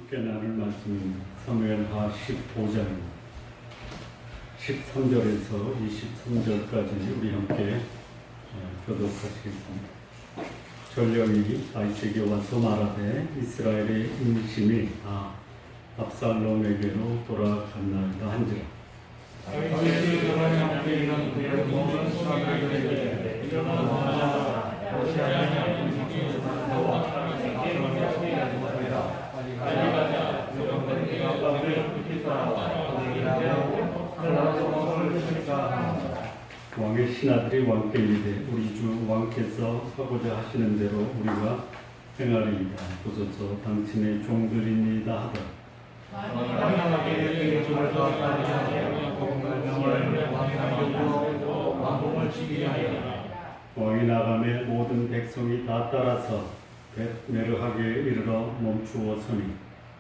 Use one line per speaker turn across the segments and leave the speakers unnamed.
함께 나눌 말씀은 사무엘하 15장 13절에서 23절까지 우리 함께 교독하시겠습니다. 전령이 다윗에게 와서 말하되 이스라엘의 인심이 압살롬에게로 돌아갔나이다 한지라.
다윗이 여호와께 이르는 그의 모든 사람들에게 일어나라 호시아냐 인생의 너와 압살롬의 소리가 누구리라. 빨리 가자. 여호와께 아버지를 붙이 따라와 내게 하고 그러나서 왕을 주시까 하노라.
왕의 신하들이 왕께 이르되 우리 주 왕께서 하고자 하시는 대로 우리가 행하리이다. 보소서 당신의 종들입니다 하더라.
왕에게 주를 도왔다니 하며 공명을 왕에게 왕궁을 지키게 하여
왕이 나가매 모든 백성이 다 따라서 벳메르하게 이르러 멈추었으니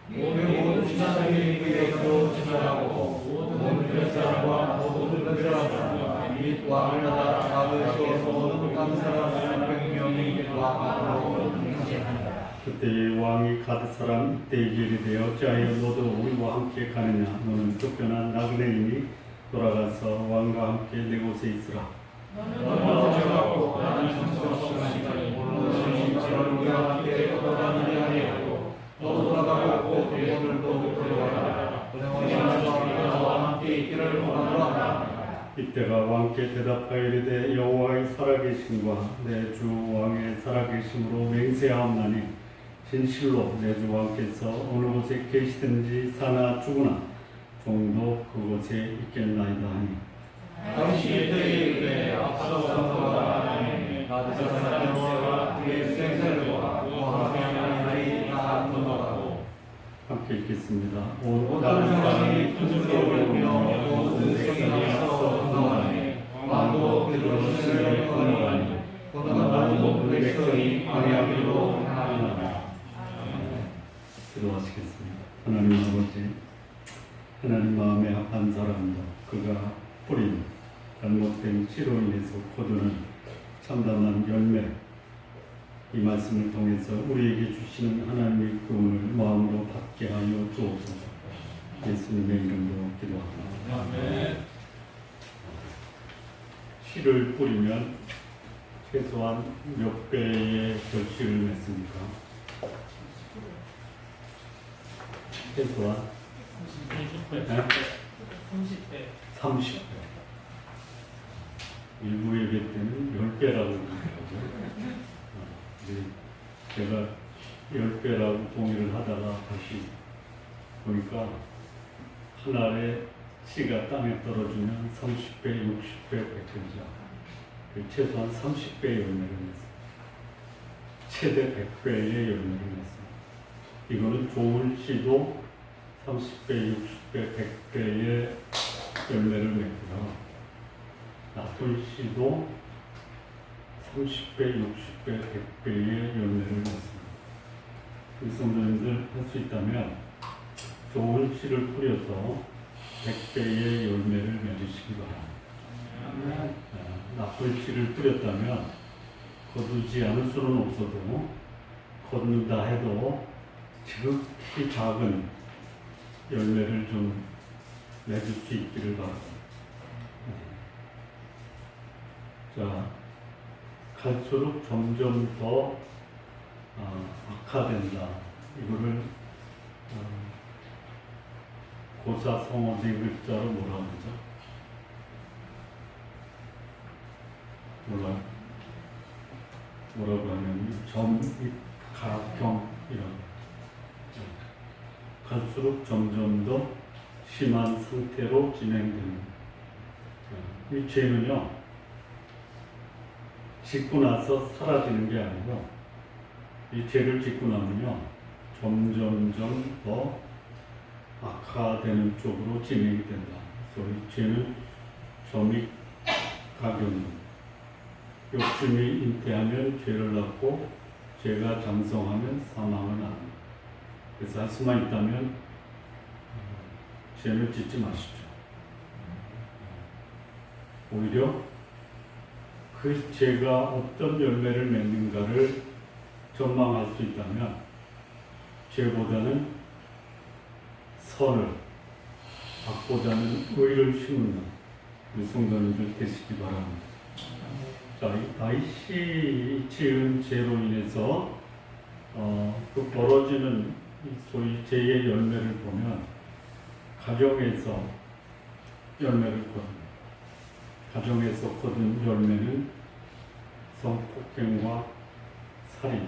모든 신하들이 그에게로 진멸하고 모든 사람과 모든 사람과 및 왕을 나라 아버지께서 모든 감사한 300명이 왕 앞으로 등장하니라.
그때에 왕이 가드 사람 이때에게 되어 어찌하여 너도 우리와 함께 가느냐. 너는 쫓겨난 나그네인이 돌아가서 왕과 함께 내 곳에 있으라.
너는 어쩌라고 나는 정성없으니까 모르는 저를 우리와 함께 돌아가느냐 하고 너도 돌아가고 대원들도 데려가라. 그러므로 나와 함께 있기를 원하노라.
이때가 왕께 대답하여 이르되 여호와의 살아계심과 내 주 왕의 살아계심으로 맹세하옵나니 진실로 내 주 왕께서 어느 곳에 계시든지 사나 죽으나 종도 그곳에 있겠나이다 하니
당시 때에 이르되 앞서 선서가 하나님 가드 사람과 그의 생사들과 그와 함께하는 다 건너가고
함께 읽겠습니다.
모든 사람이 큰소리를 울며 모든 성이 앞서 건너가니 왕도 그들로 신을 건너가니 건너가는 모든 백성이 광야비로 향하니라.
기도하시겠습니다. 하나님 아버지, 하나님 마음에 합한 사람도 그가 뿌린 잘못된 씨로 인해서 거두는 참담한 열매, 이 말씀을 통해서 우리에게 주시는 하나님의 구원을 마음으로 받게 하여 주옵소서. 예수님의 이름으로 기도합니다.
아멘.
씨를 뿌리면 최소한 몇 배의 결실을 맺습니까? 최소한 30배. 일부 예배 때는 10배라고 그러더라고요. 제가 10배라고 동의를 하다가 다시 보니까 한 알의 씨가 땅에 떨어지면 30배, 60배, 100배죠. 최소한 30배의 열매를 맺습니다. 최대 100배의 열매를 맺습니다. 이거는 좋은 씨도 30배, 60배, 100배의 열매를 맺고요. 나쁜 씨도 30배, 60배, 100배의 열매를 맺습니다. 우리 성도님들 할 수 있다면 좋은 씨를 뿌려서 100배의 열매를 맺으시기 바랍니다. 나쁜 씨를 뿌렸다면 거두지 않을 수는 없어도 거둔다 해도 지극히 작은 열매를 좀 맺을 수 있기를 바랍니다. 자, 갈수록 점점 더 악화된다. 이거를 고사성어 네 글자로 뭐라고 하죠? 몰라요? 뭐라고 하면 가경 이런 갈수록 점점 더 심한 상태로 진행되는 이 죄는요 짓고 나서 사라지는 게 아니고 이 죄를 짓고 나면요 점점점 더 악화되는 쪽으로 진행이 된다. 그래서 이 죄는 점이 가경입니다. 욕심이 잉태하면 죄를 낳고 죄가 장성하면 사망을 낳습니다. 그래서 할 수만 있다면 죄를 짓지 마십시오. 오히려 그 죄가 어떤 열매를 맺는가를 전망할 수 있다면 죄보다는 선을 받고자는 의를 심는 우리 성도님들 되시기 바랍니다. 자, 이 다윗이 지은 죄로 인해서 그 벌어지는 이 소위 죄의 열매를 보면 가정에서 열매를 거둔 가정에서 거둔 열매는 성폭행과 살인,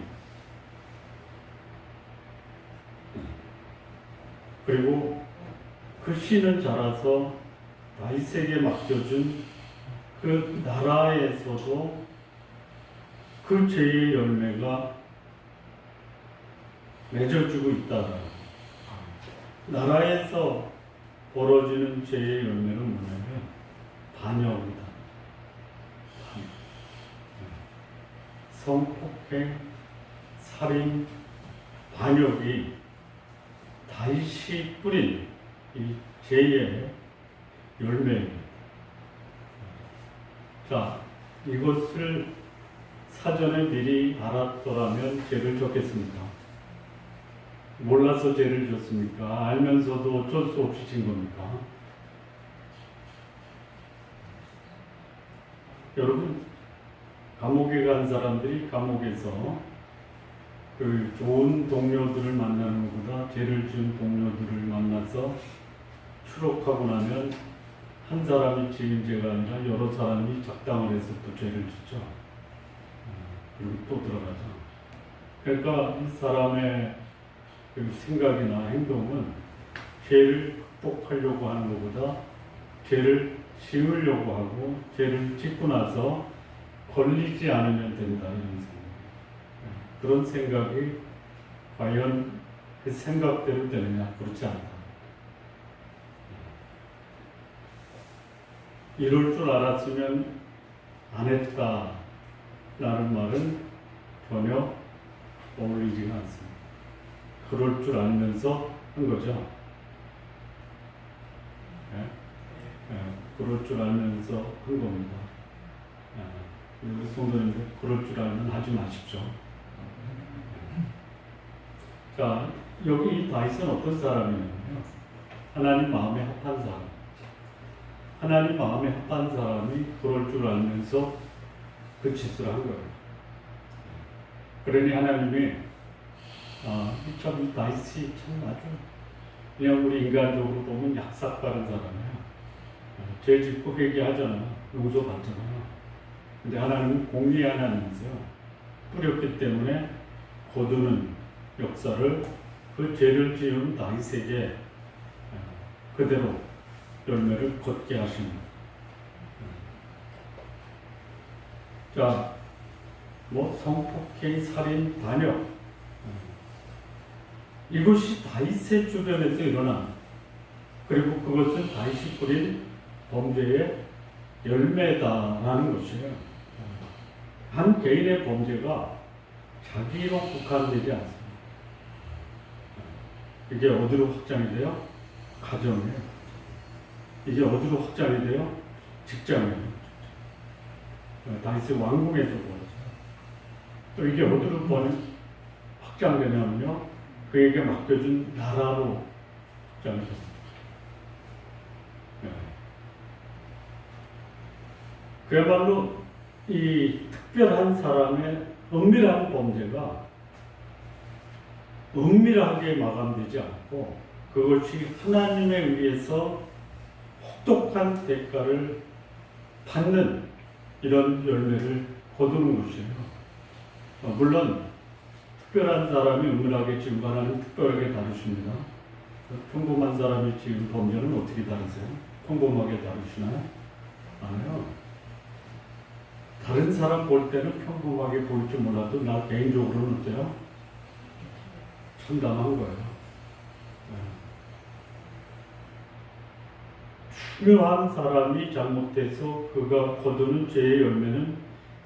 그리고 그 씨는 자라서 다윗에게 맡겨준 그 나라에서도 그 죄의 열매가 맺어주고 있다. 나라에서 벌어지는 죄의 열매는 뭐냐면 반역이다. 성폭행, 살인, 반역이 다윗이 뿌린 이 죄의 열매입니다. 자, 이것을 사전에 미리 알았더라면 죄를 졌겠습니까? 몰라서 죄를 졌습니까? 알면서도 어쩔 수 없이 진 겁니까? 여러분, 감옥에 간 사람들이 감옥에서 그 좋은 동료들을 만나는 것보다 죄를 지은 동료들을 만나서 추록하고 나면 한 사람이 지은 죄가 아니라 여러 사람이 작당을 해서 또 죄를 짓죠. 그리고 또 들어가죠. 그러니까 이 사람의 그 생각이나 행동은 죄를 극복하려고 하는 것보다 죄를 지으려고 하고 죄를 짓고 나서 걸리지 않으면 된다, 이런 생각. 그런 생각이 과연 그 생각대로 되느냐? 그렇지 않다. 이럴 줄 알았으면 안 했다 라는 말은 전혀 어울리지가 않습니다. 그럴 줄 알면서 한 거죠. 그럴 줄 알면서 한 겁니다. 우리 성도님들, 그럴 줄 알면 하지 마십시오. 자, 여기 다윗은 어떤 사람이냐면요, 하나님 마음에 합한 사람. 하나님 마음에 합한 사람이 그럴 줄 알면서 그 짓을 한 거예요. 그러니 하나님이 참 다윗이 참 아주 그냥 우리 인간적으로 보면 약삭빠른 사람이에요. 죄 짓고 회개하잖아요. 용서받잖아요. 근데 하나님은 공의 하나님이세요. 뿌렸기 때문에 거두는 역사를 그 죄를 지은 다윗에게 그대로 열매를 걷게 하십니다. 자, 성폭행, 살인, 반역, 이것이 다윗의 주변에서 일어난, 그리고 그것은 다윗이 뿌린 범죄의 열매다라는 것이에요. 한 개인의 범죄가 자기로 국한되지 않습니다. 이게 어디로 확장이 돼요? 가정이에요. 이게 어디로 확장이 돼요? 직장이에요. 다윗의 왕궁에서 보았어요. 또 이게 어디로 확장되냐면요, 그에게 맡겨준 나라로 확장이 됩니다. 그야말로 이 특별한 사람의 은밀한 범죄가 은밀하게 마감되지 않고 그것이 하나님에 의해서 혹독한 대가를 받는 이런 열매를 거두는 것이에요. 물론 특별한 사람이 은밀하게 지은 거 하나는 특별하게 다루십니다. 평범한 사람이 지은 범죄는 어떻게 다루세요? 평범하게 다루시나요? 아니요. 다른 사람 볼 때는 평범하게 보일지 몰라도 나 개인적으로는 어때요? 참담한 거예요. 중요한 사람이 잘못해서 그가 거두는 죄의 열매는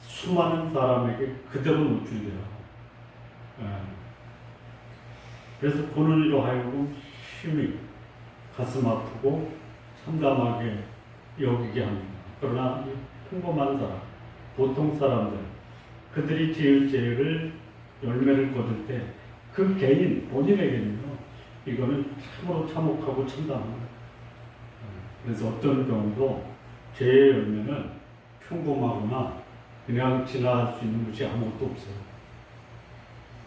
수많은 사람에게 그대로 노출돼요. 그래서 보는 이로 하여금 심히 가슴 아프고 참담하게 여기게 합니다. 그러나 이 평범한 사람, 보통 사람들, 그들이 지을 죄를 열매를 거둘 때 그 개인 본인에게는요, 이게 이거는 참으로 참혹하고 참담합니다. 그래서 어떤 경우도 죄의 열매는 평범하거나 그냥 지나갈 수 있는 것이 아무것도 없어요.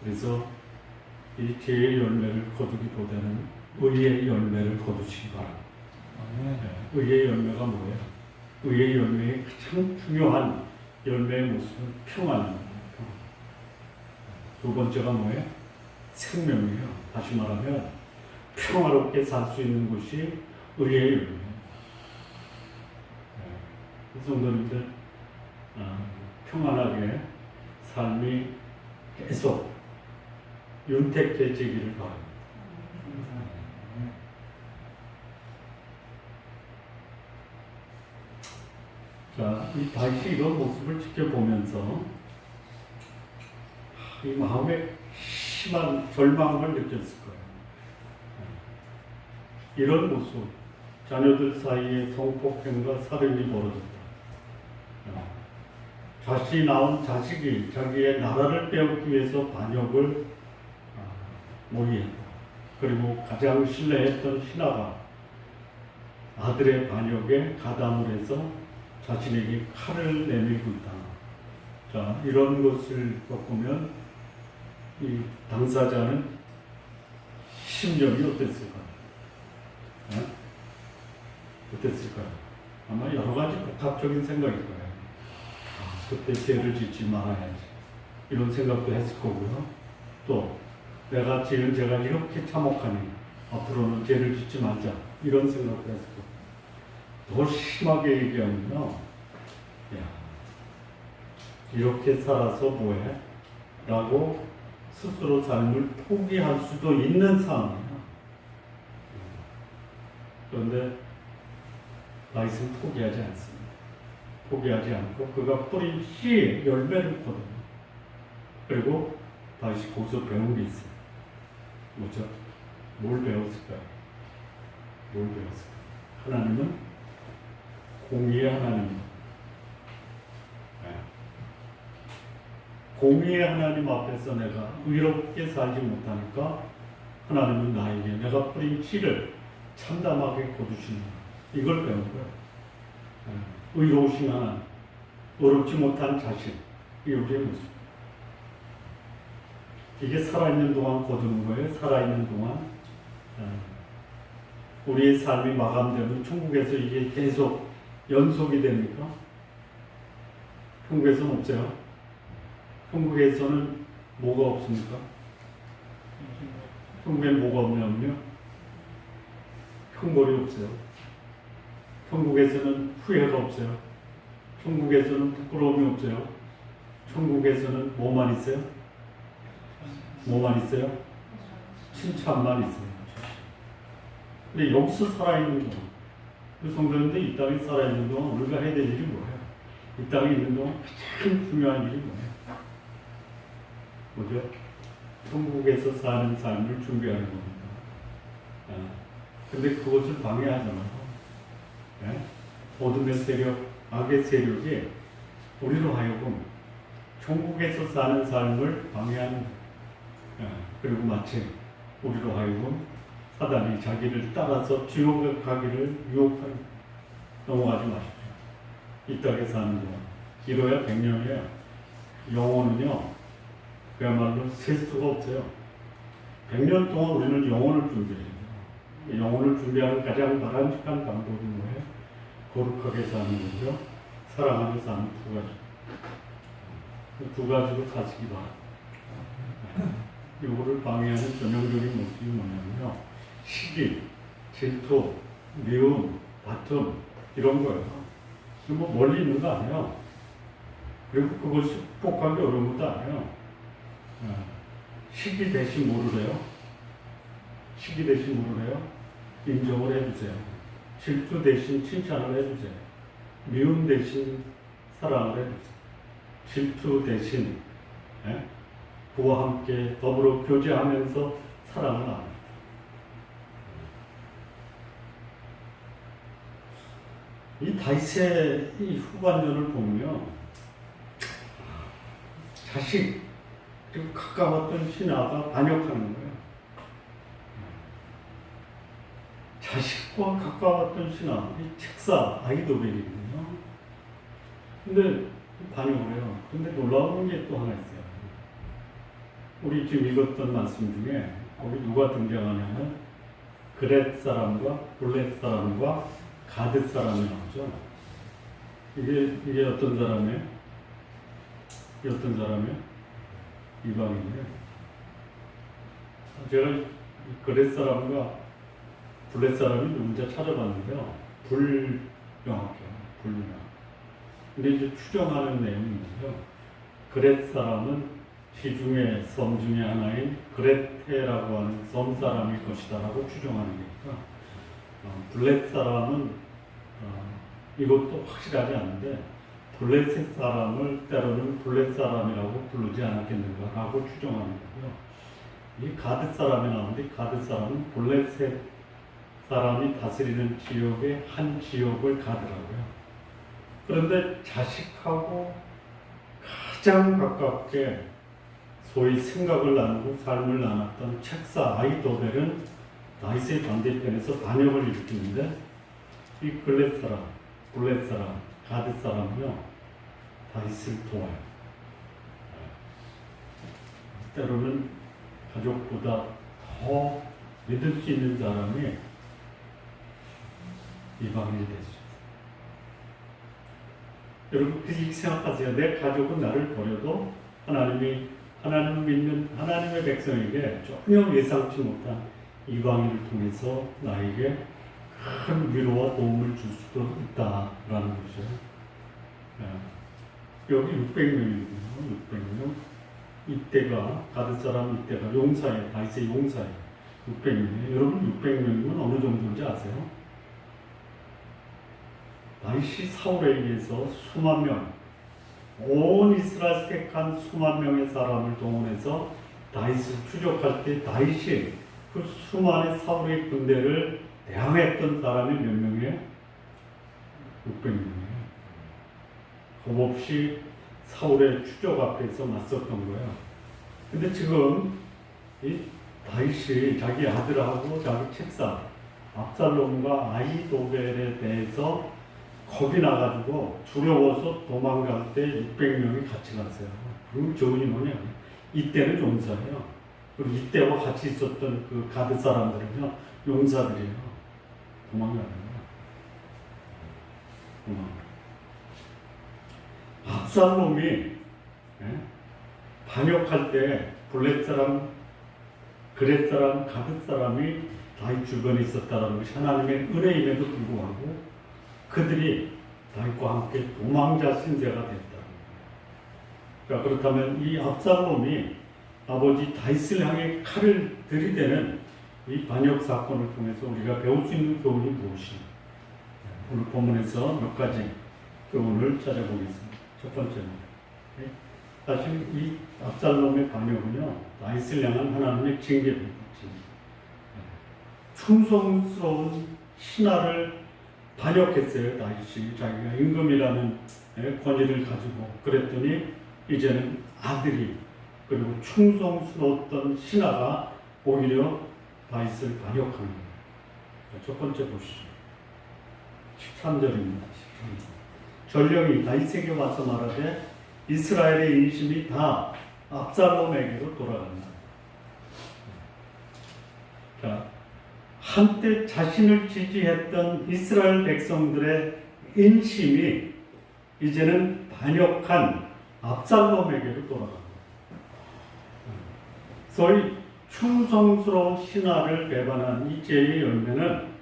그래서 이 죄의 열매를 거두기보다는 의의 열매를 거두시기 바랍니다. 의의 열매가 뭐예요? 의의 열매의 가장 중요한 열매의 모습은 평안입니다. 두 번째가 뭐예요? 생명이에요. 다시 말하면 평화롭게 살 수 있는 것이 의의 열매예요. 성도님들 평안하게 삶이 계속 윤택해지기를 바랍니다. 자, 이 다윗이 이런 모습을 지켜보면서 이 마음에 심한 절망을 느꼈을 거예요. 이런 모습, 자녀들 사이에 성폭행과 살인이 벌어졌다. 자신이 낳은 자식이 자기의 나라를 빼앗기 위해서 반역을 모의했다. 그리고 가장 신뢰했던 신하가 아들의 반역에 가담을 해서 자신에게 칼을 내밀고 있다. 자, 이런 것을 보면 이 당사자는 심정이 어땠을까요? 어땠을까요? 아마 여러 가지 복합적인 생각일 거예요. 그때 죄를 짓지 말아야지. 이런 생각도 했을 거고요. 또 내가 지은 죄가 이렇게 참혹하니 앞으로는 죄를 짓지 말자. 이런 생각도 했을 거고. 더 심하게 얘기하면요. 야, 이렇게 살아서 뭐해? 라고 스스로 삶을 포기할 수도 있는 상황이에요. 그런데 다윗은 포기하지 않습니다. 포기하지 않고 그가 뿌린 씨의 열매를 거둬요. 그리고 다윗이 거기서 배운 게 있어요. 뭐죠? 뭘 배웠을까요? 뭘 배웠을까요? 하나님은 공의의 하나님입니다. 공의의 하나님 앞에서 내가 의롭게 살지 못하니까 하나님은 나에게 내가 뿌린 씨를 참담하게 거두시는 이걸 배운 거예요. 의로우신 하나님, 의롭지 못한 자신, 이 우리의 모습. 이게 살아있는 동안 거두는 거예요. 살아있는 동안 우리의 삶이 마감되면 천국에서 이게 계속 연속이 됩니까? 천국에서는 없어요. 천국에서는 뭐가 없습니까? 천국엔 뭐가 없냐면요. 형벌이 없어요. 천국에서는 후회가 없어요. 천국에서는 부끄러움이 없어요. 천국에서는 뭐만 있어요? 뭐만 있어요? 칭찬만 있어요. 근데 여기서 살아있는 동안, 그 성도님들 이 땅에 살아있는 동안 우리가 해야 될 일이 뭐예요? 이 땅에 있는 동안 가장 중요한 일이 뭐예요? 뭐죠? 천국에서 사는 삶을 준비하는 겁니다. 근데 그것을 방해하잖아요. 어둠의 세력, 악의 세력이 우리로 하여금 천국에서 사는 삶을 방해하는 거예요. 그리고 마치 우리로 하여금 사단이 자기를 따라서 지옥에 가기를 유혹하는, 넘어가지 마십시오. 이 땅에 사는 동안 이뤄야 100년이에요. 영혼은요 그야말로 셀 수가 없어요. 100년 동안 우리는 영혼을 준비해야 돼요. 영혼을 준비하는 가장 바람직한 방법이 뭐예요? 거룩하게 사는 거죠. 사랑하며 사는 두 가지. 두 가지로 사시기 바랍니다. 요거를 방해하는 전형적인 모습이 뭐냐면요. 시기, 질투, 미움, 다툼 이런 거예요. 뭐 멀리 있는 거 아니에요. 그리고 그것이 극복하기 어려운 것도 아니에요. 시기 대신 뭐를 해요? 시기 대신 뭐를 해요? 인정을 해주세요. 질투 대신 칭찬을 해주세요. 미움 대신 사랑을 해주세요. 질투 대신 그와 함께 더불어 교제하면서 사랑을 나눕니다. 이 다윗의 이 후반전을 보면요, 자식 그리고 가까웠던 신하가 반역하는 거예요. 자식과 가까웠던 신하, 이 책사 아히도벨이거든요. 근데 반역을 해요. 근데 놀라운 게 또 하나 있어요. 우리 지금 읽었던 말씀 중에 거기 누가 등장하냐면 그렛 사람과 블렛 사람과 가드 사람이 나오죠. 이게 어떤 사람이에요? 이게 어떤 사람이에요? 이방인이에요. 제가 그렛 사람과 블렛 사람이 누군지 찾아봤는데요. 불명확해요. 불명. 근데 이제 추정하는 내용이 있는데요. 그렛 사람은 시중의 섬 중에 하나인 그레테라고 하는 섬 사람일 것이다 라고 추정하는 거니까 블렛 사람은 이것도 확실하지 않은데 블렛 사람을 때로는 블렛 사람이라고 부르지 않았겠는가 라고 추정하는 거고요. 이 가드 사람이 나오는데 가드 사람은 블렛 사람이 다스리는 지역의 한 지역을 가드라고요. 그런데 자식하고 가장 가깝게 소위 생각을 나누고 삶을 나눴던 책사 아히도벨은 다윗의 반대편에서 반역을 일으키는데 이 블렛 사람, 가드 사람은요 다윗을 도와요. 때로는 가족보다 더 믿을 수 있는 사람이 이방인이 될 수 있어요. 여러분 그 생각하세요. 내 가족은 나를 버려도 하나님을 믿는 하나님의 백성에게 전혀 예상치 못한 이방인을 통해서 나에게 큰 위로와 도움을 줄 수도 있다라는 거죠. 여기 600명이거든요. 600명. 이때가 가드 사람 이때가 용사예요. 다윗의 용사예요. 600명이에요. 여러분 600명이면 어느 정도인지 아세요? 다윗이 사울에 의해서 수만 명, 온 이스라엘 택한 수만 명의 사람을 동원해서 다윗을 추적할 때 다윗이 그 수많은 사울의 군대를 대항했던 사람이 몇 명이에요? 600명이에요. 겁없이 사울의 추적 앞에서 맞섰던 거예요. 근데 지금 이 다윗이 자기 아들하고 자기 책사 압살롬과 아히도벨에 대해서 겁이 나가지고 두려워서 도망갈 때 600명이 같이 갔어요. 그럼 저분이 뭐냐? 이때는 용사예요. 그리고 이때와 같이 있었던 그 가드 사람들은요, 용사들이에요. 도망가는 거야. 압살롬이 반역할 때 블렛 사람, 그렛 사람, 가드 사람이 다윗 주변에 있었다는 것이 하나님의 은혜임에도 불구하고 그들이 다윗과 함께 도망자 신세가 됐다. 그러니까 그렇다면 이 압살롬이 아버지 다윗을 향해 칼을 들이대는 이 반역 사건을 통해서 우리가 배울 수 있는 교훈이 무엇인가? 오늘 본문에서 몇 가지 교훈을 찾아보겠습니다. 첫 번째는 사실 이 압살롬의 반역은요 다윗을 향한 하나님의 징계입니다. 충성스러운 신하를 반역했어요. 다윗이 자기가 임금이라는 권위를 가지고 그랬더니 이제는 아들이 그리고 충성스러웠던 신하가 오히려 다윗을 반역하는 거예요. 첫 번째 보시죠. 13절입니다. 전령이 다윗에게 와서 말하되 이스라엘의 인심이 다 압살롬에게로 돌아간다. 자, 한때 자신을 지지했던 이스라엘 백성들의 인심이 이제는 반역한 압살롬에게로 돌아갑니다. 소위 충성스러운 신하를 배반한 이 죄의 열매는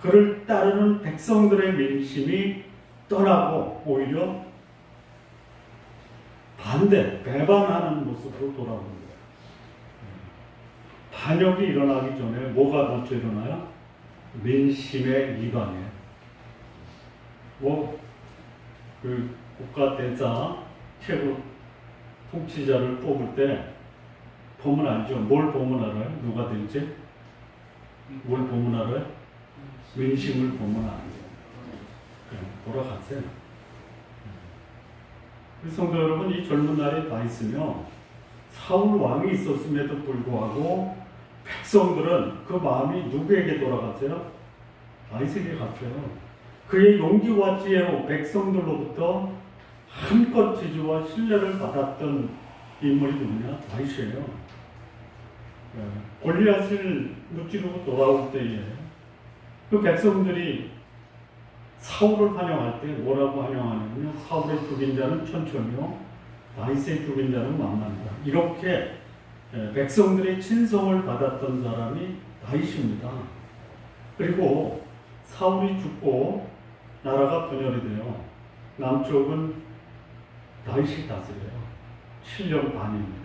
그를 따르는 백성들의 민심이 떠나고 오히려 반대, 배반하는 모습으로 돌아오는 거예요. 반역이 일어나기 전에 뭐가 먼저 일어나요? 민심의 이반이에요. 그 국가 대사 최고 통치자를 뽑을 때 보면 알죠? 뭘 보면 알아요? 누가 될지? 뭘 보면 알아요? 민심을 보면 알아요. 돌아가세요. 성도 여러분, 이 젊은 날에 다 있으며 사울 왕이 있었음에도 불구하고 백성들은 그 마음이 누구에게 돌아갔어요? 다윗에게 갔어요. 그의 용기와 지혜로 백성들로부터 한껏 지지와 신뢰를 받았던 인물이 누구냐? 다윗이에요. 골리앗을 무찌르고 돌아올 때에 그 백성들이 사울을 환영할 때 뭐라고 환영하냐면 사울의 죽인 자는 천천히요 다윗의 죽인 자는 만만이다. 이렇게 백성들의 친성을 받았던 사람이 다윗입니다. 그리고 사울이 죽고 나라가 분열이 돼요. 남쪽은 다윗이 다스려요. 7년 반입니다.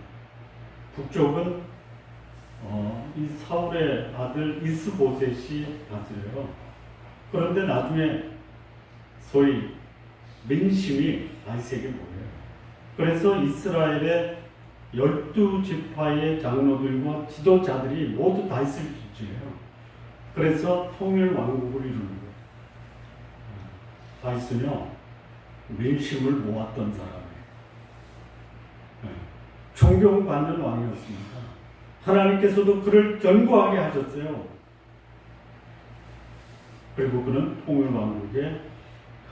북쪽은 이 사울의 아들 이스보셋이 다스려요. 그런데 나중에 소위 민심이 다윗에게 모여요. 그래서 이스라엘의 12지파의 장로들과 지도자들이 모두 다윗을 지지해요. 그래서 통일 왕국을 이루는 거예요. 다윗은요 민심을 모았던 사람이에요. 존경받는 왕이었습니다. 하나님께서도 그를 견고하게 하셨어요. 그리고 그는 통일 왕국의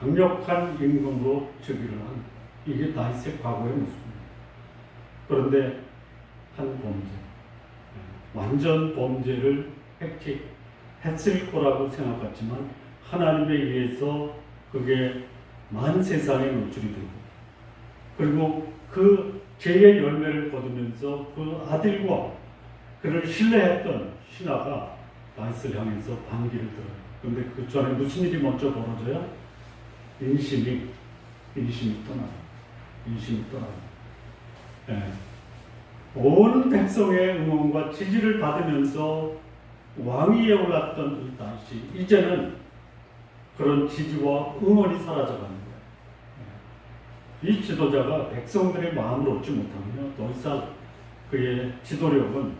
강력한 임금으로 즉위를 한 이게 다윗의 과거의 모습입니다. 그런데 한 범죄, 완전 범죄를 했을 거라고 생각했지만 하나님에 의해서 그게 만 세상에 노출이 되고 그리고 그 죄의 열매를 거두면서 그 아들과 그를 신뢰했던 신하가 다윗을 향해서 반기를 들어요. 그런데 그 전에 무슨 일이 먼저 벌어져요? 인심이 떠나요. 예. 온 백성의 응원과 지지를 받으면서 왕위에 올랐던 이 다윗이 이제는 그런 지지와 응원이 사라져가는 거예요. 이 지도자가 백성들의 마음을 얻지 못하면 더 이상 그의 지도력은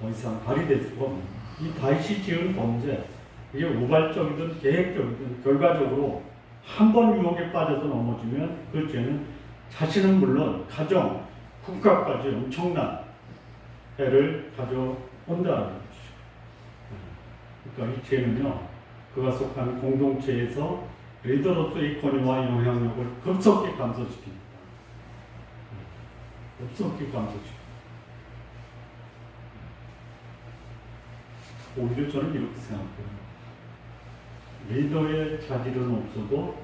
더 이상 발휘될 수가 없는 거예요. 이 다윗이 지은 범죄, 이게 우발적이든 계획적이든 결과적으로 한 번 유혹에 빠져서 넘어지면 그 죄는 자신은 물론 가정, 국가까지 엄청난 해를 가져온다는 것이죠. 그러니까 이 죄는요, 그가 속한 공동체에서 리더로서의 권위와 영향력을 급속히 감소시킵니다. 오히려 저는 이렇게 생각해요. 리더의 자질은 없어도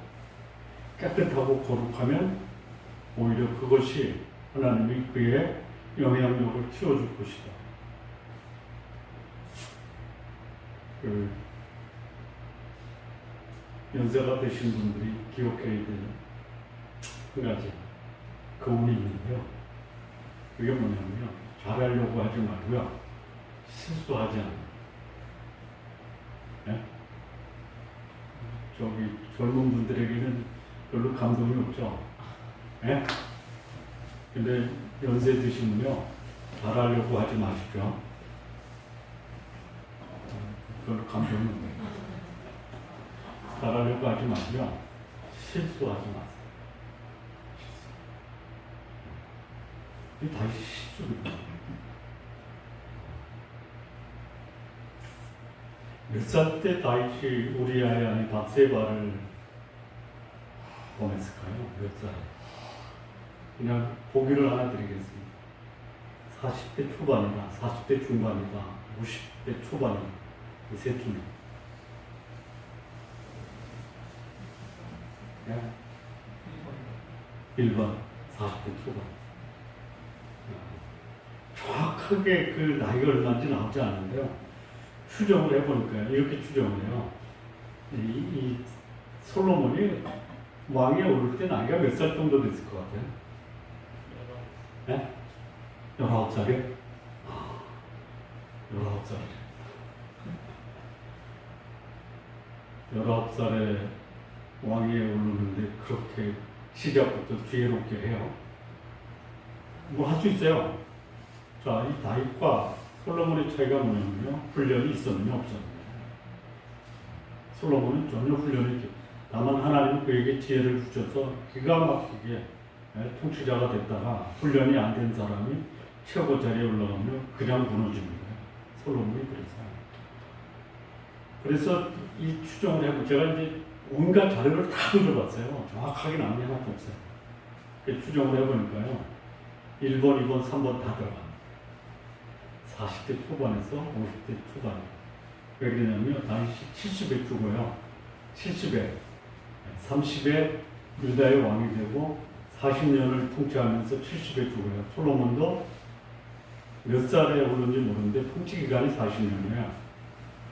깨끗하고 거룩하면 오히려 그것이 하나님이 그의 영향력을 키워줄 것이다. 연세가 되신 분들이 기억해야 되는 한 가지 교훈이 있는데요. 그게 뭐냐면요. 잘하려고 하지 말고요. 실수하지 않아요. 네? 저기 젊은 분들에게는 별로 감동이 없죠. 예? 근데 연세 드시면요, 잘하려고 하지 마십시오. 별로 감동이 없네요. 잘하려고 하지 마시고요, 실수하지 마세요. 이 다시 실수입니다. 몇 살 때 다윗이 우리아의 아내 bat세바를 보냈을까요? 몇 살? 그냥 보기를 하나 드리겠습니다. 40대 초반이다, 40대 중반이다, 50대 초반이다. 이 셋 중에. 네. 1번, 40대 초반. 정확하게 그 나이가 얼마인지 나오지 않는데요. 추정을 해보니까 이렇게 추정을 해요. 이 솔로몬이 왕에 오를 때 나이가 몇 살 정도 됐을 것 같아요? 네? 19살이요? 19살에 왕위에 오르는데 그렇게 시작부터 지혜롭게 해요. 뭐 할 수 있어요. 자, 이 다윗과 솔로몬의 차이가 뭐냐면요. 훈련이 있었느냐 없었느냐. 솔로몬은 전혀 훈련이 있죠. 다만 하나님은 그에게 지혜를 주셔서 기가 막히게 통치자가 됐다가 훈련이 안 된 사람이 최고 자리에 올라가면 그냥 무너집니다. 솔로몬이 그랬어요. 그래서 이 추정을 해보고 제가 이제 온갖 자료를 다 돌려봤어요. 정확하게 남은 게 하나도 없어요. 추정을 해보니까요. 1번, 2번, 3번 다 들어갑니다. 40대 초반에서 50대 초반. 왜 그러냐면 당시 70에 죽어요. 70에 30에 유다의 왕이 되고 40년을 통치하면서 70에 죽어요. 솔로몬도 몇 살에 오른지 모르는데 통치 기간이 40년이에요.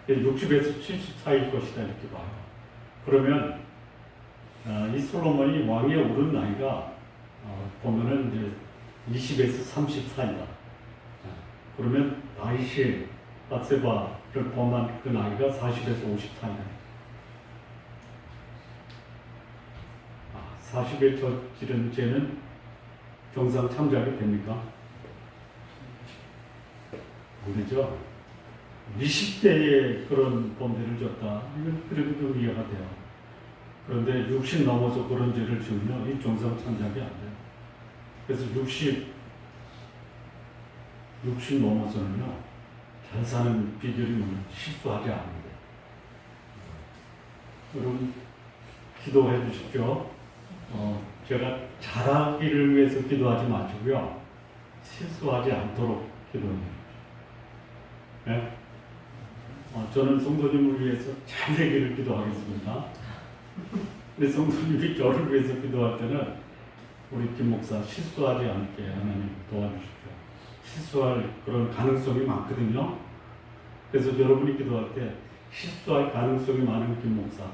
60에서 70 사이일 것이다 이렇게 봐요. 그러면 이 솔로몬이 왕위에 오른 나이가 보면은 이제 20에서 30 사이다. 그러면 다윗이 밧세바를 범한 그 나이가 40에서 50 사이다. 40에 저지른 죄는 정상 참작이 됩니까? 모르죠. 20대에 그런 범죄를 졌다. 이건 그래도 좀 이해가 돼요. 그런데 60 넘어서 그런 죄를 지으면 이 정상 참작이 안 돼요. 그래서 60 넘어서는요, 잘 사는 비결이 뭐냐면 실수하지 않는 거예요. 여러분, 기도해 주십시오. 제가 잘하기를 위해서 기도하지 마시고요, 실수하지 않도록 기도해 주십시오. 네? 저는 성도님을 위해서 잘 되기를 기도하겠습니다. 근데 성도님이 저를 위해서 기도할 때는 우리 김 목사 실수하지 않게 하나님 도와주십시오. 실수할 그런 가능성이 많거든요. 그래서 여러분이 기도할 때 실수할 가능성이 많은 김 목사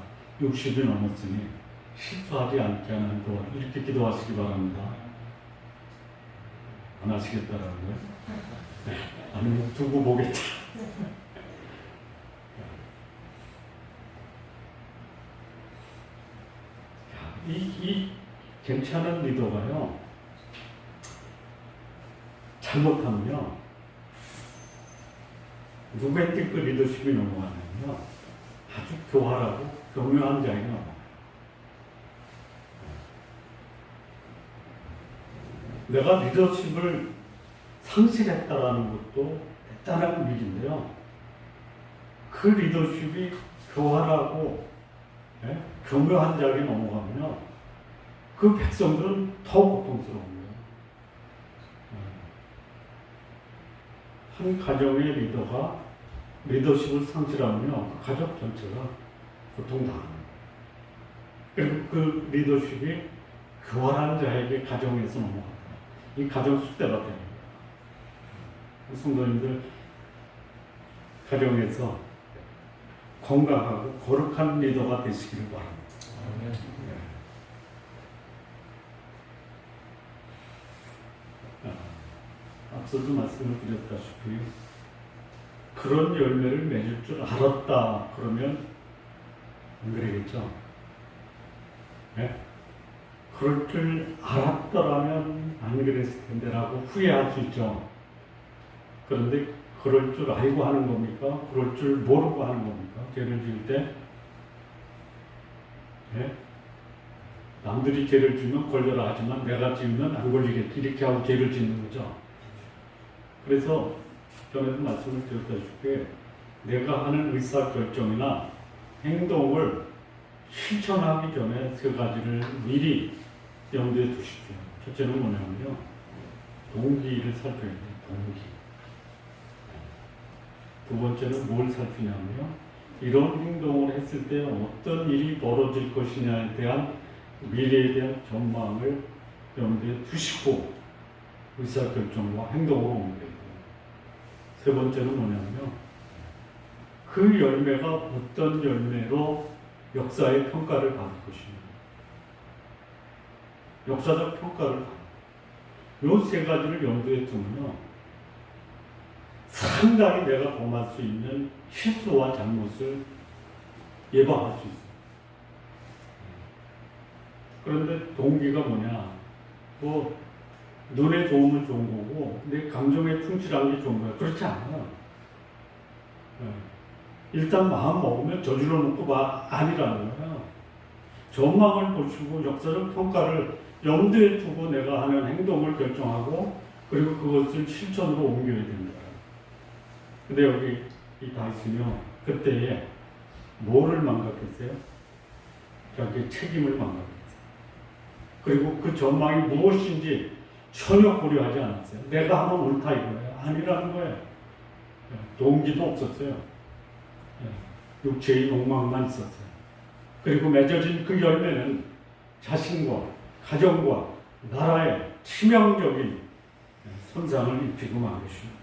60이 넘었으니 실수하지 않게 하나님 도와주십시오. 이렇게 기도하시기 바랍니다. 안 하시겠다라는 거예요? 네. 아니면 두고 보겠다. 이 괜찮은 리더가요, 잘못하면요, 누구의 뜻그 리더십이 넘어가냐면요, 아주 교활하고 교묘한 자에게 넘어가요. 내가 리더십을 상실했다라는 것도 대단한 일인데요, 그 리더십이 교활하고 교묘한 자에게 넘어가면요, 그 백성들은 더 고통스러운 거예요. 한 가정의 리더가 리더십을 상실하면요, 그 가족 전체가 고통당하는 거예요. 그리고 그 리더십이 교활한 자에게 가정에서 넘어갑니다. 이 가정 숫대가 되는 거예요. 성도님들, 가정에서 건강하고 거룩한 리더가 되시기를 바랍니다. 앞서도 말씀을 드렸다시피 그런 열매를 맺을 줄 알았다 그러면 안 그러겠죠? 네? 그럴 줄 알았더라면 안 그랬을 텐데 라고 후회할 수 있죠. 그런데 그럴 줄 알고 하는 겁니까? 그럴 줄 모르고 하는 겁니까? 죄를 지을 때 네? 남들이 죄를 지으면 걸려라 하지만 내가 지으면 안 걸리겠지 이렇게 하고 죄를 짓는 거죠. 그래서 전에도 말씀을 드렸다시피 내가 하는 의사결정이나 행동을 실천하기 전에 세 가지를 미리 염두에 두십시오. 첫째는 뭐냐면요, 동기를 살펴야 돼요. 동기. 두 번째는 뭘 살피냐면요, 이런 행동을 했을 때 어떤 일이 벌어질 것이냐에 대한 미래에 대한 전망을 염두에 두시고 의사결정과 행동으로 옮겨야 돼요. 세 번째는 뭐냐면요, 그 열매가 어떤 열매로 역사의 평가를 받을 것이냐, 역사적 평가를 받을 요 세 가지를 염두에 두면요, 상당히 내가 범할 수 있는 실수와 잘못을 예방할 수 있어요. 그런데 동기가 뭐냐, 뭐 눈에 좋으면 좋은 거고 내 감정에 충실한 게 좋은 거야. 그렇지 않아요. 일단 마음 먹으면 저질러 놓고 아니라는 거예요. 전망을 보시고 역사적 평가를 염두에 두고 내가 하는 행동을 결정하고 그리고 그것을 실천으로 옮겨야 됩니다. 근데 여기 이 다윗은요, 그때에 뭐를 망각했어요? 자기의 책임을 망각했어요. 그리고 그 전망이 무엇인지 전혀 고려하지 않았어요. 내가 하면 옳다 이거예요. 아니라는 거예요. 동기도 없었어요. 육체의 욕망만 있었어요. 그리고 맺어진 그 열매는 자신과 가정과 나라에 치명적인 손상을 입히고 만 것입니다.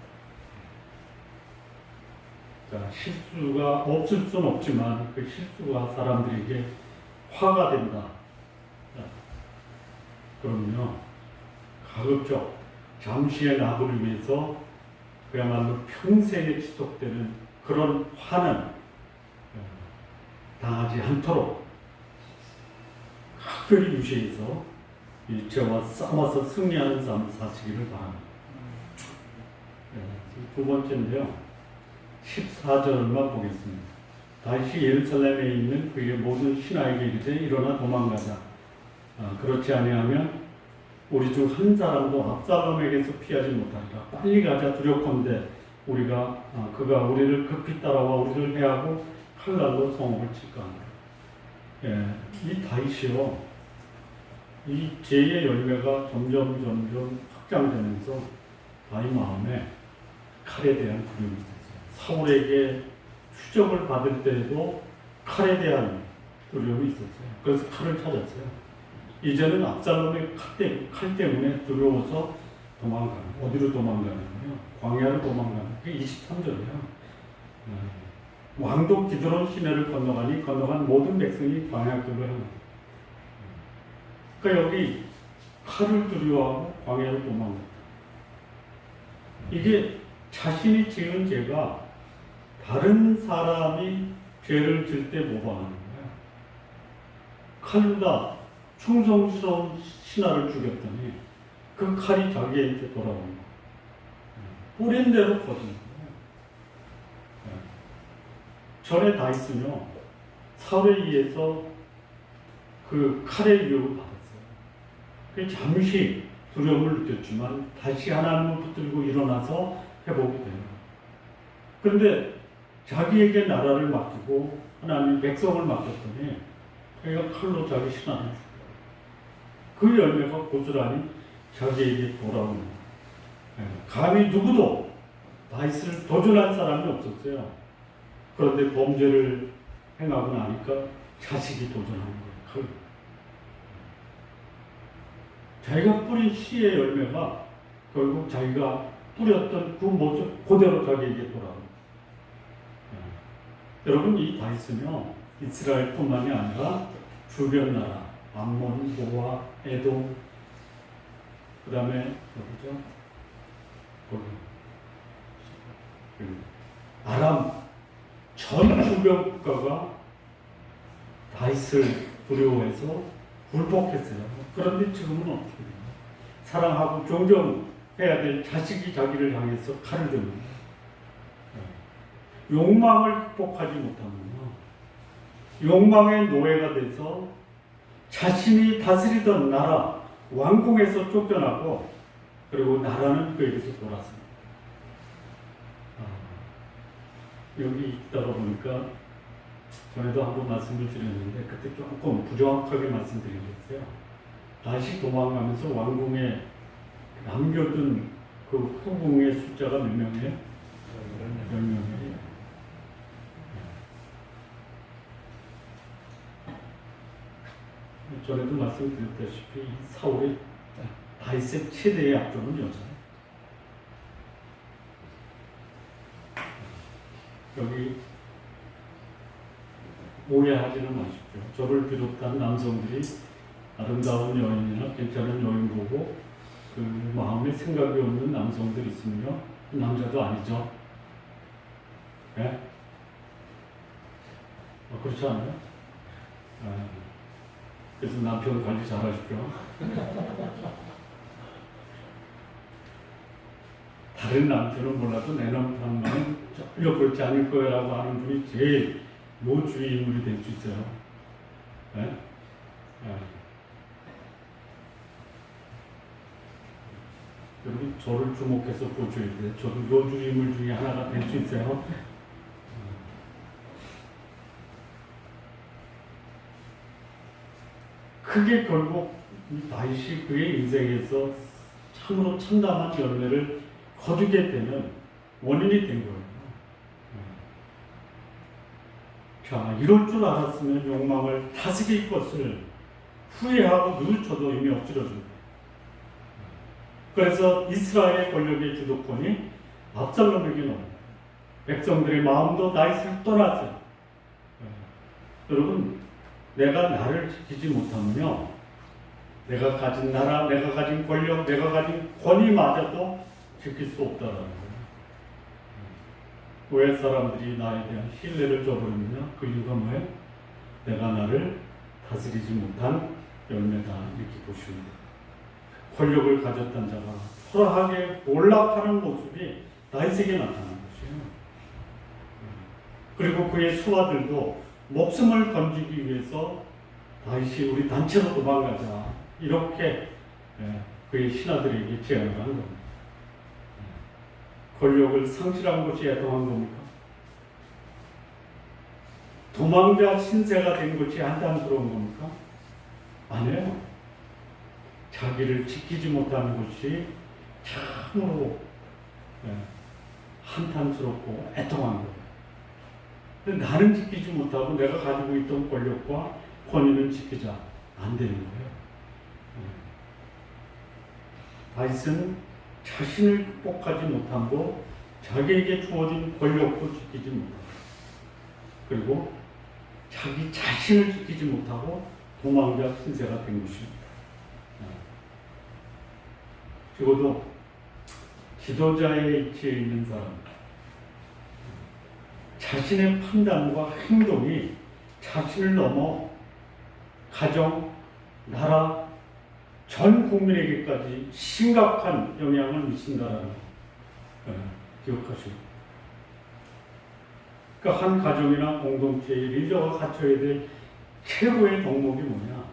자, 실수가 없을 수는 없지만 그 실수가 사람들에게 화가 된다. 그럼요, 가급적 잠시의 낙을 위해서 그야말로 평생에 지속되는 그런 화는 당하지 않도록 각별히 유시해서 일체와 싸워서 승리하는 삶을 사시기를 바랍니다. 두 번째인데요, 14절만 보겠습니다. 다시 예루살렘에 있는 그의 모든 신하에게 이르되 일어나 도망가자. 그렇지 아니하면 우리 중 한 사람도 압살롬에게서 피하지 못하리라. 빨리 가자. 두렵건대 그가 우리를 급히 따라와 우리를 해하고 칼날로 성읍을 칠까 합니다. 이 다윗이요, 이 죄의 열매가 점점 확장되면서 다윗 마음에 칼에 대한 두려움이 있었어요. 사울에게 추적을 받을 때에도 칼에 대한 두려움이 있었어요. 그래서 칼을 찾았어요. 이제는 압살롬의 칼 때문에 두려워서 도망가는, 어디로 도망가는 거예요? 광야로 도망가는, 그게 23절이에요. 왕도 기드론 시내를 건너간 모든 백성이 광야길로 향합니다. 그러니까 여기 칼을 두려워하고 광야로 도망갑니다. 이게 자신이 지은 죄가 다른 사람이 죄를 질 때 모방하는 거예요. 칼로다 충성스러운 신하를 죽였더니 그 칼이 자기한테 돌아오는 거예요. 뿌린 대로 퍼진 거예요. 전에 다윗은요, 사울에 의해서 그 칼의 위협을 받았어요. 잠시 두려움을 느꼈지만 다시 하나님을 붙들고 일어나서 회복이 돼요. 그런데 자기에게 나라를 맡기고 하나님 백성을 맡겼더니 자기가 칼로 자기 신하를 죽여요. 그 열매가 고스란히 자기에게 돌아오는 거예요. 감히 누구도 다윗을 도전할 사람이 없었어요. 그런데 범죄를 행하고 나니까 자식이 도전하는 거예요. 칼로. 자기가 뿌린 씨의 열매가 결국 자기가 뿌렸던 그 모습 그대로 자기에게 돌아옵니다. 여러분, 이 다윗은요, 이스라엘뿐만이 아니라 주변 나라, 암몬, 모압, 에돔, 그 다음에 어디죠? 아람 전 주변 국가가 다윗을 두려워해서 굴복했어요. 그런데 지금은 어떻게 돼요? 사랑하고 존경해야 될 자식이 자기를 향해서 칼을 듭니다. 욕망을 극복하지 못하면요, 욕망의 노예가 돼서 자신이 다스리던 나라, 왕궁에서 쫓겨나고, 그리고 나라는 그에게서 돌았습니다. 여기 있다가 보니까 전에도 한번 말씀을 드렸는데 그때 조금 부정확하게 말씀드리겠어요. 다시 도망가면서 왕궁에 남겨둔 그 후궁의 숫자가 몇 명이에요? 10명이에요. 전에도 말씀드렸다시피 이 사울의 다윗의 최대의 약점은 여자예요. 여기 오해하지는 마십시오. 저를 비롯한 남성들이 아름다운 여인이나 괜찮은 여인 보고 그 마음에 생각이 없는 남성들이 있으면요, 남자도 아니죠. 네? 그렇지 않아요? 그래서 남편 관리 잘하십시오. 다른 남편은 몰라도 내 남편만은 전혀 그렇지 않을 거라고 하는 분이 제일 노주의 인물이 될 수 있어요. 네? 네. 여러분, 저를 주목해서 보셔야 돼요. 저도 노주의 인물 중에 하나가 될 수 있어요. 그게 결국 이 다윗이 그의 인생에서 참으로 참담한 열매를 거두게 되는 원인이 된 거예요. 자, 이럴 줄 알았으면 욕망을 다스릴 것을 후회하고 뉘우쳐도 이미 엎질러준다. 그래서 이스라엘의 권력의 주도권이 압살롬에게 넘어요. 백성들의 마음도 다윗을 떠났어요. 여러분, 내가 나를 지키지 못하면요, 내가 가진 나라, 내가 가진 권력, 내가 가진 권위마저도 지킬 수 없다라는 거예요. 왜 사람들이 나에 대한 신뢰를 저버리느냐? 그 이유가 뭐예요? 내가 나를 다스리지 못한 열매다, 이렇게 보십니다. 권력을 가졌던 자가 초라하게 몰락하는 모습이 다윗에게 나타난 것이에요. 그리고 그의 수하들도 목숨을 건지기 위해서 다윗이 우리 단체로 도망가자, 이렇게 그의 신하들에게 제안을 한 겁니다. 권력을 상실한 것이 애통한 겁니까? 도망자 신세가 된 것이 한탄스러운 겁니까? 아니에요. 자기를 지키지 못하는 것이 참으로 한탄스럽고 애통한 거예요. 근데 나는 지키지 못하고 내가 가지고 있던 권력과 권위는 지키자, 안 되는 거예요. 다윗은 자신을 극복하지 못함으로 자기에게 주어진 권력도 지키지 못하고, 그리고 자기 자신을 지키지 못하고 도망자 신세가 된 것입니다. 적어도 지도자의 위치에 있는 사람, 자신의 판단과 행동이 자신을 넘어 가정, 나라, 전 국민에게까지 심각한 영향을 미친다라는 거 기억하시고, 그러니까 한 가정이나 공동체의 리더가 갖춰야 될 최고의 덕목이 뭐냐?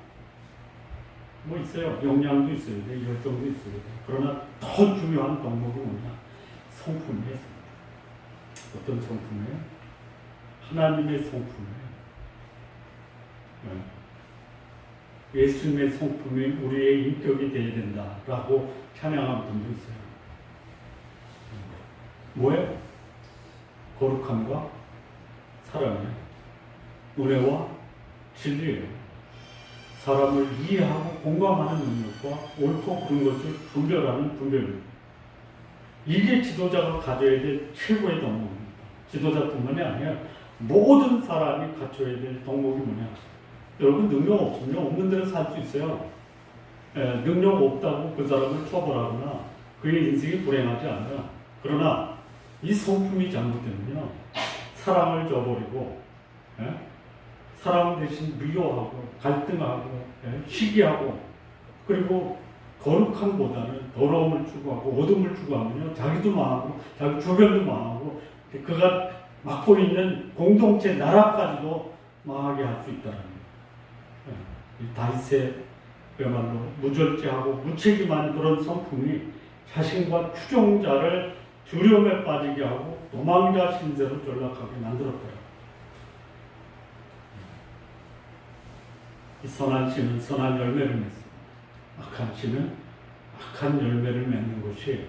뭐 있어요. 역량도 있어야 돼, 열정도 있어야 돼. 그러나 더 중요한 덕목이 뭐냐? 성품이에요. 어떤 성품이에요? 하나님의 성품이에요. 예수님의 성품이 우리의 인격이 되어야 된다라고 찬양하는 분도 있어요. 뭐예요? 거룩함과 사랑이에요. 은혜와 진리예요. 사람을 이해하고 공감하는 능력과 옳고 그른 것을 분별하는 분별력. 이게 지도자가 가져야 될 최고의 덕목입니다. 지도자뿐만이 아니라 모든 사람이 갖춰야 될 덕목이 뭐냐? 여러분, 능력 없으면 없는 대로 살 수 있어요. 능력 없다고 그 사람을 처벌하거나 그의 인생이 불행하지 않아요. 그러나 이 성품이 잘못되면요, 사랑을 저버리고 사랑 대신 미워하고 갈등하고 시기하고, 그리고 거룩함보다는 더러움을 추구하고 어둠을 추구하면요, 자기도 망하고 자기 주변도 망하고 그가 맡고 있는 공동체 나라까지도 망하게 할 수 있다는 거예요. 이 다윗의 그야말로 무절제하고 무책임한 그런 성품이 자신과 추종자를 두려움에 빠지게 하고 도망자 신세로 전락하게 만들었더라. 이 선한 씨는 선한 열매를 맺습니다. 악한 씨는 악한 열매를 맺는 것이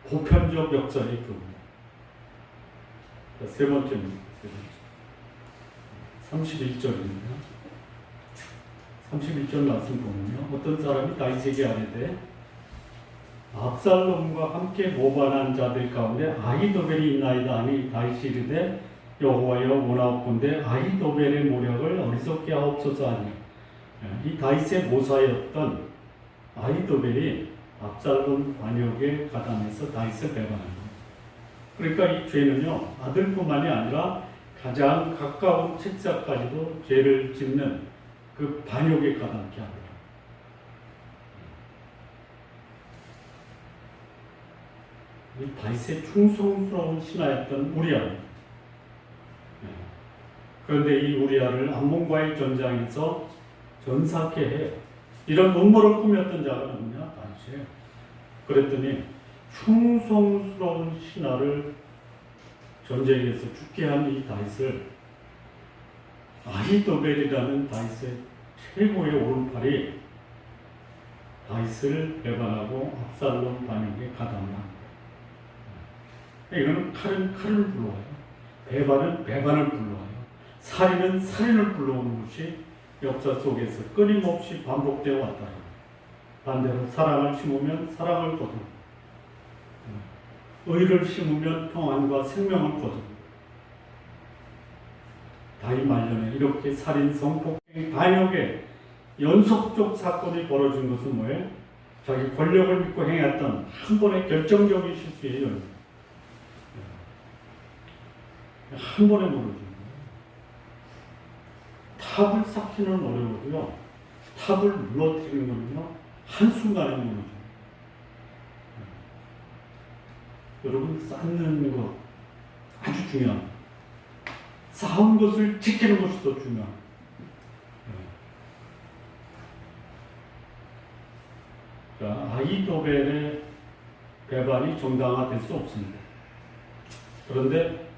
보편적 역사의 교훈입니다. 세 번째입니다. 31절입니다. 31절 말씀 보면요, 어떤 사람이 다윗에게 아뢰되 압살롬과 함께 모반한 자들 가운데 아히도벨이 있나이다 하니 다윗이 이르되 여호와여 원하옵건대 아히도벨의 모략을 어리석게 하옵소서 하니, 이 다윗의 모사였던 아히도벨이 압살롬 반역에 가담해서 다윗을 배반한 거예요. 그러니까 이 죄는요, 아들뿐만이 아니라 가장 가까운 책사까지도 죄를 짓는 그 반역에 가담케 합니다. 이 다윗의 충성스러운 신하였던 우리아입니다. 그런데 이 우리아를 암몬과의 전장에서 전사케 해요. 이런 음모를 꾸몄던 자가 누구냐? 다윗이에요. 그랬더니 충성스러운 신하를 전쟁에서 죽게 한 이 다윗을 아히도벨이라는 다윗의 최고의 오른팔이 다윗을 배반하고 압살롬 반역에 가담한 거예요. 이거는 칼은 칼을 불러와요. 배반은 배반을 불러와요. 살인은 살인을 불러오는 것이 역사 속에서 끊임없이 반복되어 왔다. 반대로 사랑을 심으면 사랑을 거두고 의를 심으면 평안과 생명을 거두고 다윗 말년에 이렇게 살인, 성폭행, 반역의 연속적 사건이 벌어진 것은 뭐예요? 자기 권력을 믿고 행했던 한 번의 결정적인 실수예요. 한 번에 무너진 거예요. 탑을 쌓기는 어려워도요. 탑을 무너뜨리는 거는요. 한순간에 무너져요. 여러분, 쌓는 것 아주 중요합니다. 쌓은 것을 지키는 것이 더 중요합니다. 아히도벨의 배반이 정당화될 수 없습니다. 그런데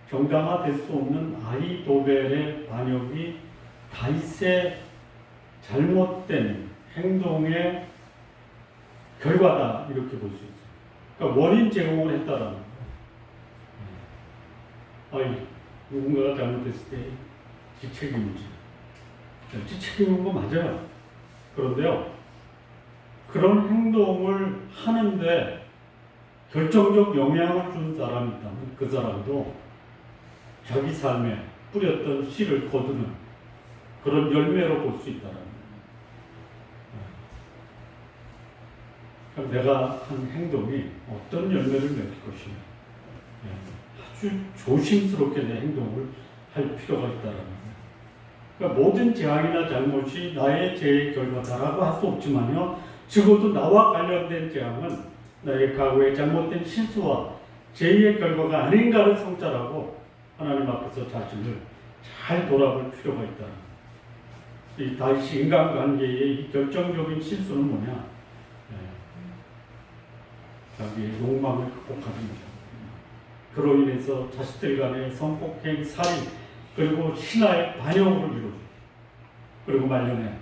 정당화될 수 없는 아히도벨의 반역이 다윗의 잘못된 행동의 결과다 이렇게 볼 수 있어요. 그러니까 원인 제공을 했다라는 거예요. 누군가가 잘못했을 때 지책임이지. 지책임인 거 맞아요. 그런데요, 그런 행동을 하는데 결정적 영향을 준 사람이 있다면 그 사람도 자기 삶에 뿌렸던 씨를 거두는 그런 열매로 볼 수 있다는 거예요. 내가 한 행동이 어떤 열매를 맺을 것이냐, 아주 조심스럽게 내 행동을 할 필요가 있다는 거예요. 그러니까 모든 재앙이나 잘못이 나의 죄의 결과다라고 할 수 없지만요, 적어도 나와 관련된 재앙은 나의 과거의 잘못된 실수와 죄의 결과가 아닌가를 성찰하고 하나님 앞에서 자신을 잘 돌아볼 필요가 있다. 이 다윗이 인간관계의 이 결정적인 실수는 뭐냐? 자기의 욕망을 극복하는 거죠. 그로 인해서 자식들 간의 성폭행, 살인, 그리고 신하의 반역을 이루죠. 그리고 말년에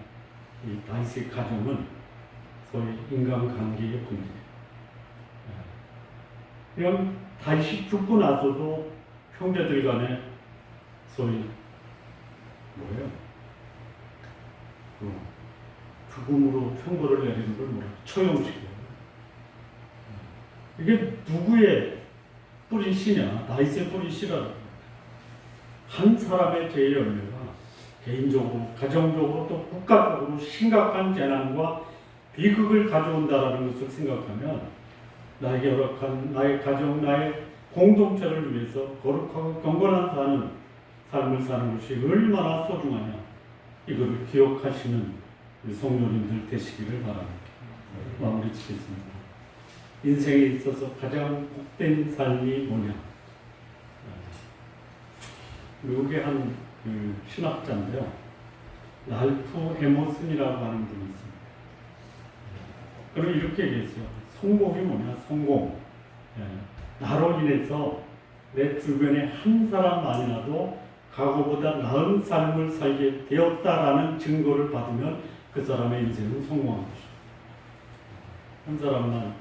이 다윗의 가정은 소위 인간관계의 문제. 그냥 다윗이 죽고 나서도 형제들 간에 소위 뭐예요? 죽음으로 형벌을 내리는 걸 뭐라 처형식이에요. 이게 누구의 뿌린 씨냐? 다윗의 뿌린 씨라는 거예요. 한 사람의 죄의 열매가 개인적으로, 가정적으로 또 국가적으로 심각한 재난과 비극을 가져온다라는 것을 생각하면 나에게 허락한 나의 가정, 나의 공동체를 위해서 거룩하고 경건한 삶을 사는 것이 얼마나 소중하냐, 이것을 기억하시는 우리 성도님들 되시기를 바랍니다. 마무리 짓겠습니다. 인생에 있어서 가장 복된 삶이 뭐냐? 미국의 한 신학자인데요, 랄프 에머슨이라고 하는 분이 있습니다. 그럼 이렇게 얘기했어요. 성공이 뭐냐? 성공. 나로 인해서 내 주변에 한 사람만이라도 과거보다 나은 삶을 살게 되었다라는 증거를 받으면 그 사람의 인생은 성공한 것이죠. 한 사람만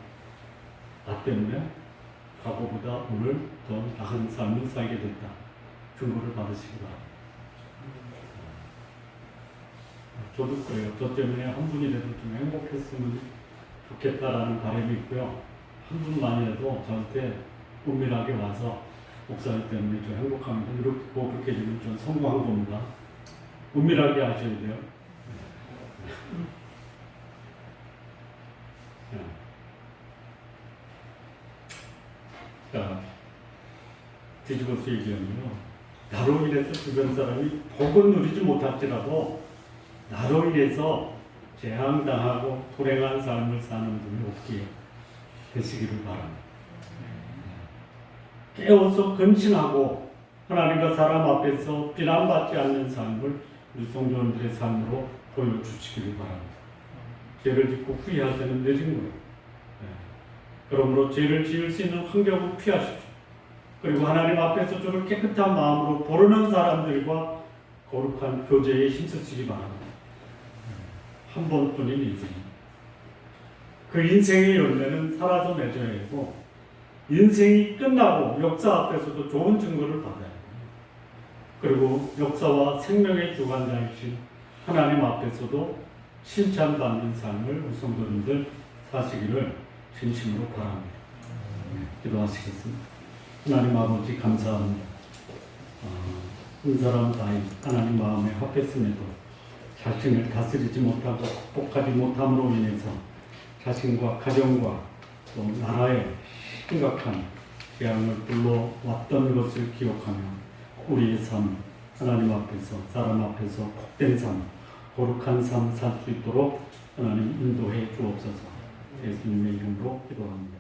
나 때문에 과거보다 오늘 더 나은 삶을 살게 됐다. 증거를 받으시기 바랍니다. 저도 그래요. 저 때문에 한 분이라도 좀 행복했으면 좋겠다라는 바람이 있고요. 한 분만이라도 저한테 은밀하게 와서 목사님 때문에 좀 행복합니다. 이렇게 그렇게 되면 좀 성공한 겁니다. 은밀하게 하셔야 돼요. 자, 뒤집어서 얘기하면요, 나로 인해서 주변 사람이 복은 누리지 못할지라도 나로 인해서 재앙당하고 불행한 삶을 사는 분이 없기에 되시기를 바랍니다. 깨어서 근신하고 하나님과 사람 앞에서 비난받지 않는 삶을 우리 성도님들의 삶으로 보여주시기를 바랍니다. 죄를 짓고 후회할 때는 늦은 거예요. 그러므로 죄를 지을 수 있는 환경을 피하십시오. 그리고 하나님 앞에서 주를 깨끗한 마음으로 부르는 사람들과 거룩한 교제에 힘쓰시기 바랍니다. 한 번뿐인 인생. 그 인생의 열매는 사라져 맺어야 하고 인생이 끝나고 역사 앞에서도 좋은 증거를 받아야 해요. 그리고 역사와 생명의 주관자이신 하나님 앞에서도 칭찬받는 삶을 우리 성도님들 사시기를 진심으로 바랍니다. 기도하시겠습니다. 하나님 아버지 감사합니다. 한 사람 다이 하나님 마음에 합했음에도 자신을 다스리지 못하고 극복하지 못함으로 인해서 자신과 가정과 또 나라에 심각한 재앙을 불러왔던 것을 기억하며 우리의 삶, 하나님 앞에서, 사람 앞에서 복된 삶, 거룩한 삶 살 수 있도록 하나님 인도해 주옵소서. 예수님의 이름으로 기도합니다.